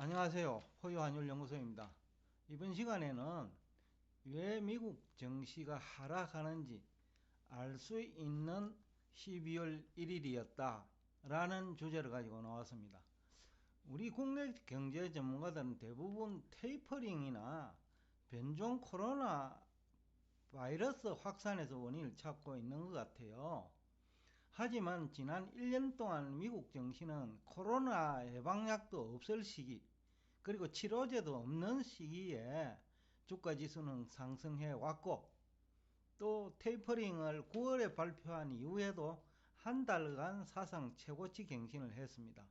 안녕하세요. 호유환율연구소입니다. 이번 시간에는 왜 미국 증시가 하락하는지 알 수 있는 12월 1일이었다 라는 주제를 가지고 나왔습니다. 우리 국내 경제 전문가들은 대부분 테이퍼링이나 변종 코로나 바이러스 확산에서 원인을 찾고 있는 것 같아요. 하지만 지난 1년 동안 미국 증시는 코로나 예방약도 없을 시기, 그리고 치료제도 없는 시기에 주가지수는 상승해 왔고, 또 테이퍼링을 9월에 발표한 이후에도 한 달간 사상 최고치 갱신을 했습니다.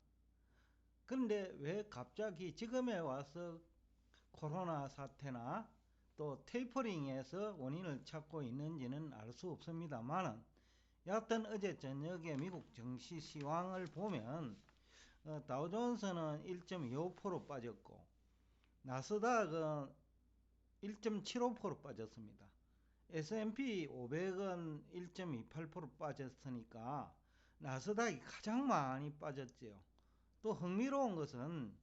그런데 왜 갑자기 지금에 와서 코로나 사태나 또 테이퍼링에서 원인을 찾고 있는지는 알 수 없습니다만, 여하튼 어제 저녁에 미국 증시 시황을 보면 다우존스는 1.25% 빠졌고 나스닥은 1.75% 빠졌습니다. S&P 500은 1.28% 빠졌으니까 나스닥이 가장 많이 빠졌지요. 또 흥미로운 것은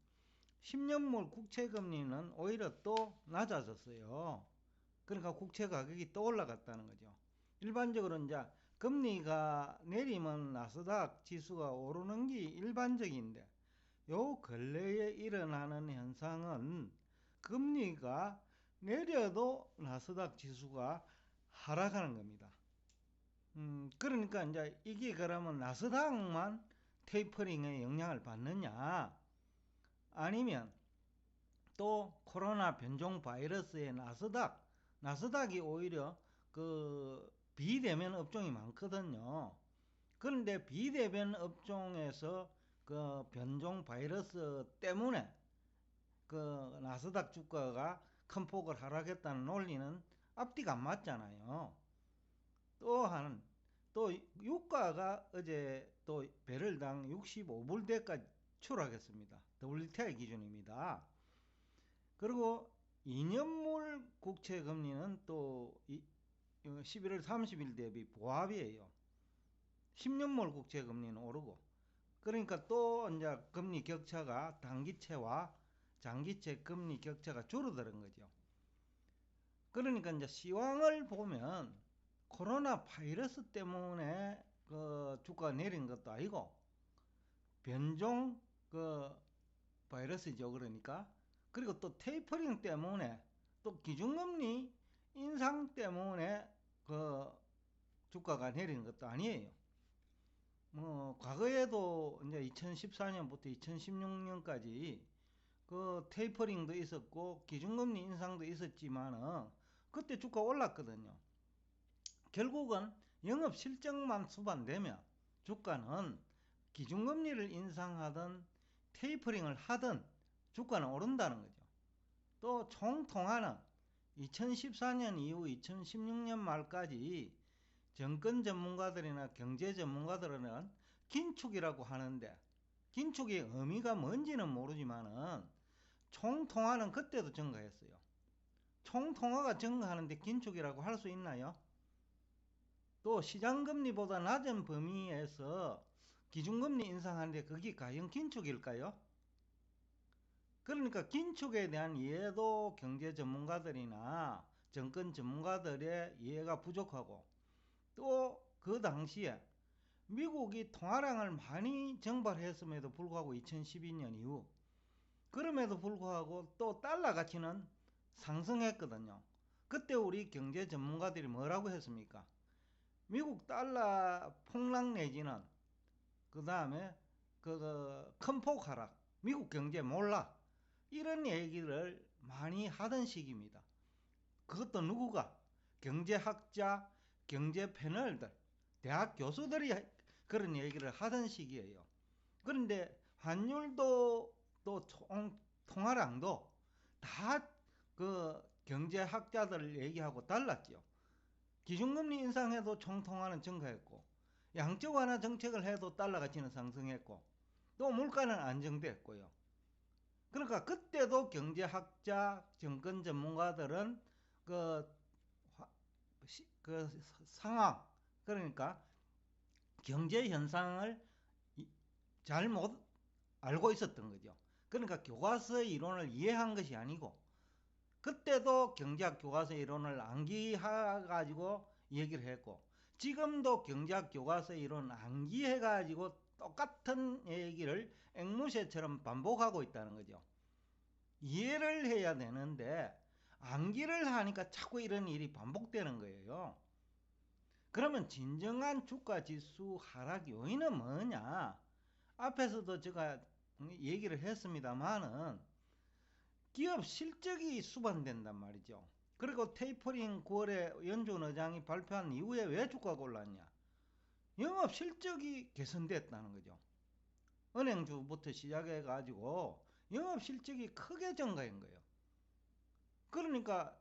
10년물 국채금리는 오히려 또 낮아졌어요. 그러니까 국채 가격이 또 올라갔다는 거죠. 일반적으로 이제 금리가 내리면 나스닥 지수가 오르는 게 일반적인데, 요 근래에 일어나는 현상은 금리가 내려도 나스닥 지수가 하락하는 겁니다. 그러니까 이제 이게 그러면 나스닥만 테이퍼링에 영향을 받느냐, 아니면 또 코로나 변종 바이러스의 나스닥이 오히려 그 비대면 업종이 많거든요. 그런데 비대면 업종에서 그 변종 바이러스 때문에 그 나스닥 주가가 큰 폭을 하락했다는 논리는 앞뒤가 안 맞잖아요. 또한 또 유가가 어제 또 배럴당 65불대까지 추락했습니다. WTI 기준입니다. 그리고 2년물 국채 금리는 또 11월 30일 대비 보합이에요. 10년물 국채 금리는 오르고, 그러니까 또 이제 금리 격차가 단기채와 장기채 금리 격차가 줄어드는 거죠. 그러니까 이제 시황을 보면 코로나 바이러스 때문에 그 주가가 내린 것도 아니고 변종 그 바이러스죠. 그러니까 그리고 또 테이퍼링 때문에 또 기준금리 인상 때문에 그 주가가 내리는 것도 아니에요. 뭐 과거에도 이제 2014년부터 2016년까지 그 테이퍼링도 있었고 기준금리 인상도 있었지만은 그때 주가 올랐거든요. 결국은 영업 실적만 수반되면 주가는 기준금리를 인상하든 테이퍼링을 하든 주가는 오른다는 거죠. 또 총통화는 2014년 이후 2016년 말까지 정권 전문가들이나 경제 전문가들은 긴축이라고 하는데, 긴축의 의미가 뭔지는 모르지만은 총통화는 그때도 증가했어요. 총통화가 증가하는데 긴축이라고 할 수 있나요? 또 시장금리보다 낮은 범위에서 기준금리 인상하는데 그게 과연 긴축일까요? 그러니까 긴축에 대한 이해도 경제 전문가들이나 정권 전문가들의 이해가 부족하고, 또 그 당시에 미국이 통화량을 많이 증발했음에도 불구하고 2012년 이후, 그럼에도 불구하고 또 달러 가치는 상승했거든요. 그때 우리 경제 전문가들이 뭐라고 했습니까? 미국 달러 폭락 내지는 그 다음에 그 큰 폭 하락, 미국 경제 몰락, 이런 얘기를 많이 하던 시기입니다. 그것도 누구가? 경제학자, 경제 패널들, 대학 교수들이 그런 얘기를 하던 시기예요. 그런데 환율도 또 통화량도 다 그 경제학자들 얘기하고 달랐죠. 기준금리 인상해도 총통화는 증가했고, 양적 완화 정책을 해도 달러 가치는 상승했고, 또 물가는 안정됐고요. 그러니까 그때도 경제학자, 정권 전문가들은 그, 그 상황, 그러니까 경제 현상을 잘못 알고 있었던 거죠. 그러니까 교과서 이론을 이해한 것이 아니고, 그때도 경제학 교과서 이론을 암기해가지고 얘기를 했고, 지금도 경제학 교과서 이론 암기해가지고 똑같은 얘기를 앵무새처럼 반복하고 있다는 거죠. 이해를 해야 되는데 암기를 하니까 자꾸 이런 일이 반복되는 거예요. 그러면 진정한 주가지수 하락 요인은 뭐냐? 앞에서도 제가 얘기를 했습니다만은 기업 실적이 수반된단 말이죠. 그리고 테이퍼링 9월에 연준 의장이 발표한 이후에 왜 주가가 올랐냐? 영업 실적이 개선됐다는 거죠. 은행주부터 시작해 가지고 영업 실적이 크게 증가한 거예요. 그러니까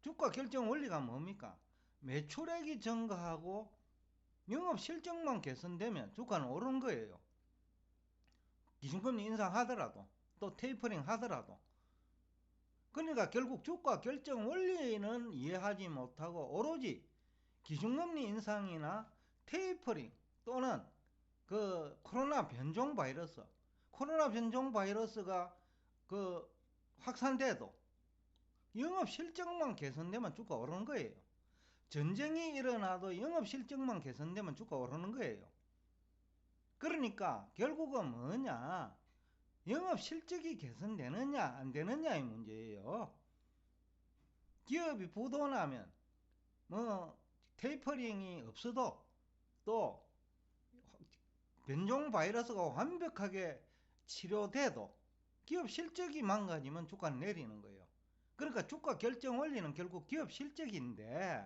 주가 결정 원리가 뭡니까? 매출액이 증가하고 영업 실적만 개선되면 주가는 오른 거예요. 기준금리 인상하더라도, 또 테이퍼링 하더라도. 그러니까 결국 주가 결정 원리는 이해하지 못하고 오로지 기준금리 인상이나 테이퍼링 또는 그 코로나 변종 바이러스가 그 확산돼도 영업 실적만 개선되면 주가 오르는 거예요. 전쟁이 일어나도 영업 실적만 개선되면 주가 오르는 거예요. 그러니까 결국은 뭐냐? 영업 실적이 개선되느냐 안 되느냐의 문제예요. 기업이 부도나면 뭐 테이퍼링이 없어도 또 변종 바이러스가 완벽하게 치료돼도 기업 실적이 망가지면 주가는 내리는 거예요. 그러니까 주가 결정 원리는 결국 기업 실적인데,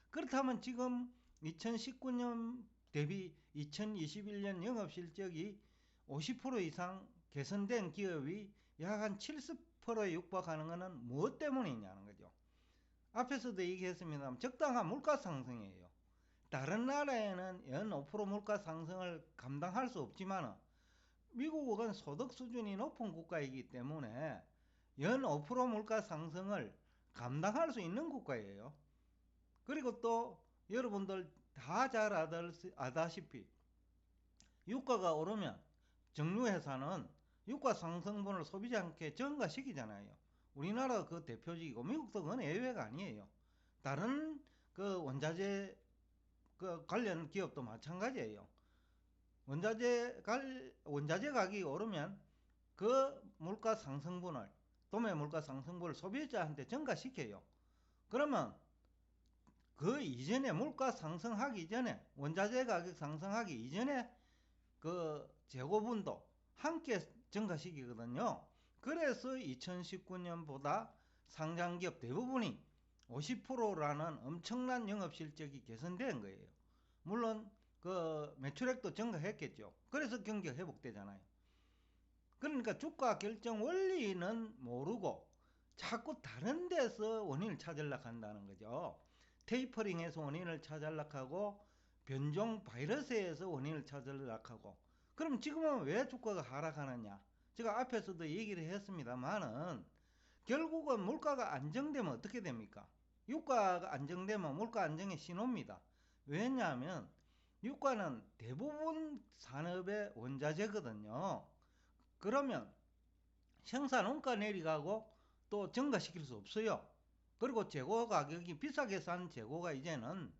그렇다면 지금 2019년 대비 2021년 영업 실적이 50% 이상 개선된 기업이 약 한 70%에 육박하는 것은 무엇 때문이냐는 거죠. 앞에서도 얘기했습니다만 적당한 물가 상승이에요. 다른 나라에는 연 5% 물가 상승을 감당할 수 없지만 미국은 소득 수준이 높은 국가이기 때문에 연 5% 물가 상승을 감당할 수 있는 국가예요. 그리고 또 여러분들 다 잘 아다시피 유가가 오르면 정유회사는 유가 상승분을 소비자한테 전가시키잖아요. 우리나라가 그 대표적이고 미국도 그건 예외가 아니에요. 다른 그 원자재 그 관련 기업도 마찬가지예요. 원자재 가격이 오르면 그 물가 상승분을, 도매 물가 상승분을 소비자한테 전가시켜요. 그러면 그 이전에 물가 상승하기 전에, 원자재 가격 상승하기 이전에 그 재고분도 함께 증가시키거든요. 그래서 2019년보다 상장기업 대부분이 50%라는 엄청난 영업실적이 개선된 거예요. 물론 그 매출액도 증가했겠죠. 그래서 경기가 회복되잖아요. 그러니까 주가 결정 원리는 모르고 자꾸 다른 데서 원인을 찾으려고 한다는 거죠. 테이퍼링에서 원인을 찾으려고 하고 변종 바이러스에서 원인을 찾으려고 하고. 그럼 지금은 왜 주가가 하락하느냐? 제가 앞에서도 얘기를 했습니다만은 결국은 물가가 안정되면 어떻게 됩니까? 유가가 안정되면 물가 안정의 신호입니다. 왜냐하면 유가는 대부분 산업의 원자재거든요. 그러면 생산 원가 내려가고 또 증가시킬 수 없어요. 그리고 재고 가격이 비싸게 산 재고가 이제는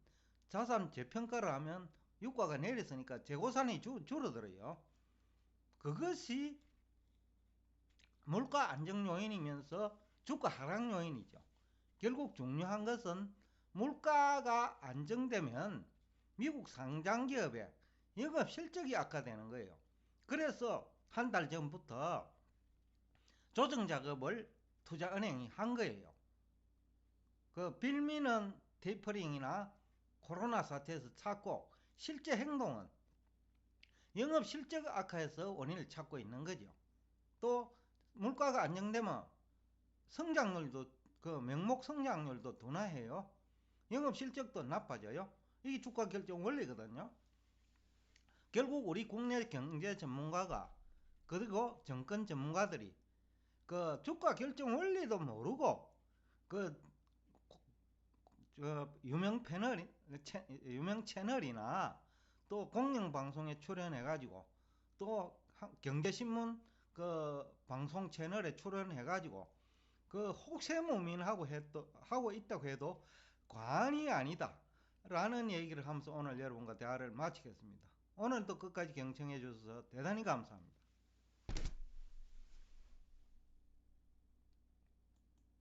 자산 재평가를 하면 유가가 내렸으니까 재고산이 줄어들어요. 그것이 물가 안정 요인이면서 주가 하락 요인이죠. 결국 중요한 것은 물가가 안정되면 미국 상장기업의 영업 실적이 악화되는 거예요. 그래서 한 달 전부터 조정 작업을 투자은행이 한 거예요. 그 빌미는 테이퍼링이나 코로나 사태에서 찾고 실제 행동은 영업 실적 악화에서 원인을 찾고 있는 거죠. 또 물가가 안정되면 성장률도, 그 명목 성장률도 둔화해요. 영업 실적도 나빠져요. 이게 주가 결정 원리거든요. 결국 우리 국내 경제 전문가가, 그리고 정권 전문가들이 그 주가 결정 원리도 모르고 그 유명 채널이나 또 공영방송에 출연해가지고 또 경제신문 그 방송 채널에 출연해가지고 그 혹세무민하고 하고 있다고 해도 과언이 아니다 라는 얘기를 하면서 오늘 여러분과 대화를 마치겠습니다. 오늘도 끝까지 경청해 주셔서 대단히 감사합니다.